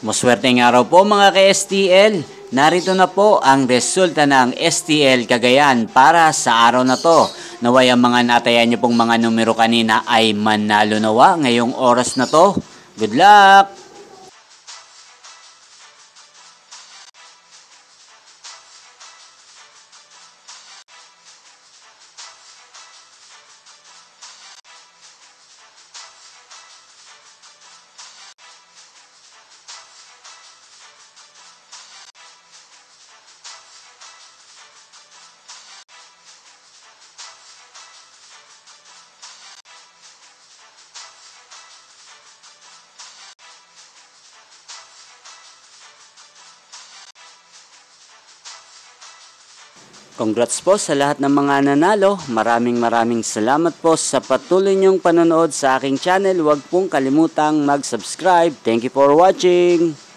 Maswerteng araw po mga ka-STL. Narito na po ang resulta ng STL Cagayan para sa araw na to. Naway ang mga natayan niyo pong mga numero kanina ay manalo nawa ngayong oras na to. Good luck! Congrats po sa lahat ng mga nanalo. Maraming salamat po sa patuloy niyong panonood sa aking channel. Huwag pong kalimutang mag-subscribe. Thank you for watching.